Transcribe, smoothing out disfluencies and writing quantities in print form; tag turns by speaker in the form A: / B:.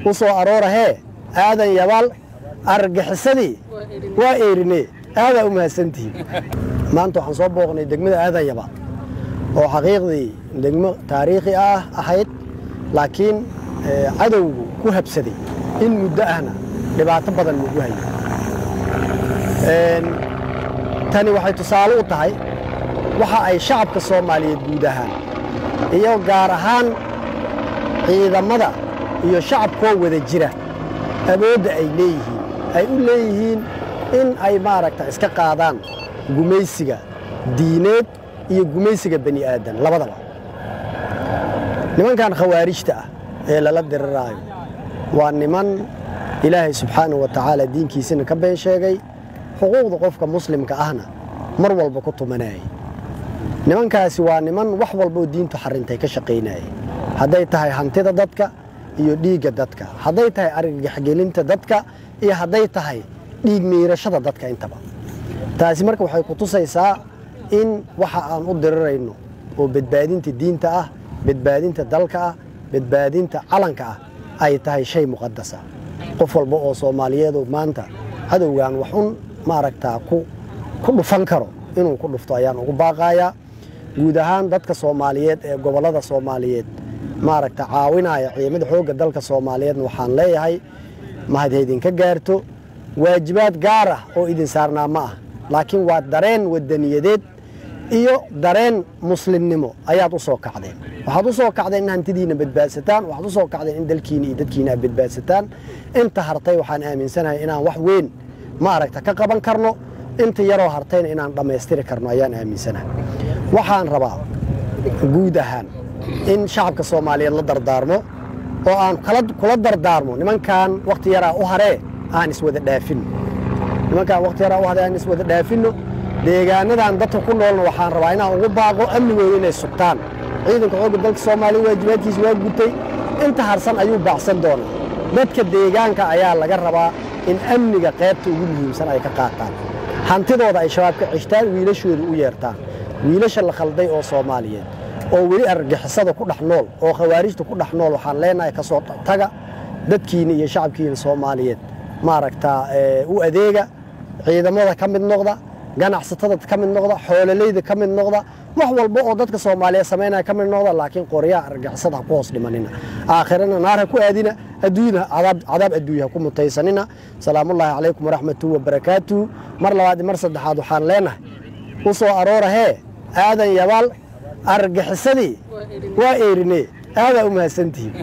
A: وصو أرورة هي هذا يبال أرجح السدي وإيرني هذا أمها سنتي ما أنتوا حنصبوا دقمة هذا يبال وحقيقي دقمة تاريخي أحيد لكن عدو كوهب سدي إن مدأنا لبعض بدل مجوهي تاني waxay tusaale u tahay waxa ay shacabka Soomaaliyeed guud ahaan iyo gaar ahaan ciidamada iyo shacabkoo wada jira awoodda ay u leeyihiin in ay maaragta iska qaadaan gumaysiga diineed iyo gumaysiga bani aadan labadaba nimankan khawaarijta ah ee lala diriraayo waa niman ilaahay subxaanahu wa tacaala diinkiisana ka been sheegay xuquuqda qofka muslimka ahna mar walba ku tumanay nimankaasi waa niman wax walba oo diintu xarintay ka shaqeynay haday tahay hantida dadka iyo dhiiga dadka haday tahay argagaxgelinta dadka iyo haday tahay dhiig miirashada dadka intaba taasi marka waxay ku tusaysaa in waxa aan u dirirayno oo badbaadinta diinta ah badbaadinta dalka ah badbaadinta calanka ah ay tahay shay muqadas ah qof walba oo Soomaaliyeed oo maanta hadowgan wax un maaragtaa ku dhufan karo inuu ku dhufto ayaan ugu baaqaya guud ahaan dadka Soomaaliyeed ee gobolada Soomaaliyeed maaragta caawinaya ciidamada xoogga dalka Soomaaliyeed waxaan leeyahay mahadheedin ka gaarto waajibaad gaar ah oo idin saarnaa ma ah laakiin waa dareen wadaniyadeed iyo dareen muslimnimo ayaad u soo kacdeen waxaad u soo kacdeen in hantidiina badbaadsataan waxaad u soo kacdeen in dalkiina iyo dadkiina badbaadsataan inta hartay waxaan aaminsanahay inaan wax weyn maaragta ka qaban karno inta yaroo hartayna inaan dhameystiri karno ayaan aaminsanahay waxaan rabaa guud ahaan in shacabka Soomaaliyeed la dardaarmo oo aan kula dardaarmo nimankan waqti yara u haree aan iswada dhaafin nimankan waqti yara u haree aan iswada dhaafino deegaanadan dadka ku noolna waxaan rabaa inaan ugu baaqo amnigooda inay sugtaan ciidanka xoogga dalka Soomaaliyeed waajibaadkiisa waa gutay inta harsan ayuu baacsan doonaa dadka deegaanka ayaa laga rabaa in amniga qaybta ugu muhiimsan ay ka qaataan hantidooda ay shabaabka cishtaan wiilashooda u yeertaan wiilasha la khalday oo Soomaaliyeed oo weli argagixisada ku dhax nool oo khawaarijta ku dhax nool waxaan leenahay ka soo taga dadkiina iyo shacabkiina Soomaaliyeed maaragta u adeega ciidamada ka mid noqda ganacsatada ka mid noqda xoolalayda ka mid noqda wax walba oo dadka Soomaaliyeed sameynaya ka mid noqda laakiin qoriyaha argagixisada ku hoos dhimanina aakhirana naar ku aadina adduuna cadaab adduunyaha ku mutaysanina salaamullaahi calaykum waraxmatuhu wabarakaatuhu mar labaad mar saddexaad waxaan leenahay u soo aroora hee aadan yabaal argagixisadii waa eerine aada u mahadsantihiin